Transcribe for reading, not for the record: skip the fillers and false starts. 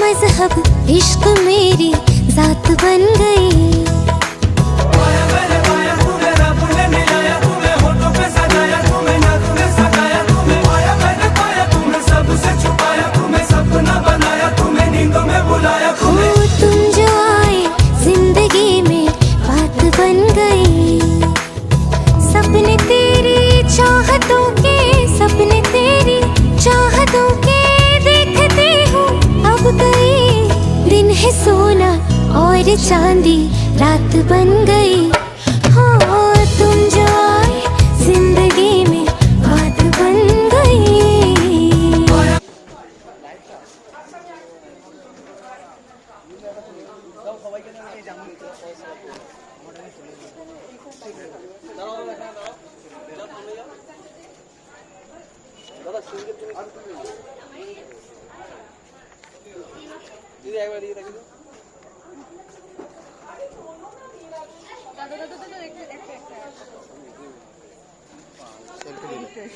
मजहब इश्क मेरी जात बन गई। सपने तेरी चाहतों के देखते हूँ अब गई। दिन है सोना और चांदी रात बन गई। हो तुम जो आए जिंदगी में बात बन गई। দাদা সিঙ্গেল তুমি আর তুমি দিদি একবার দিকে দেখো দাদা দাদা দাদা একটা সেলফি নিলে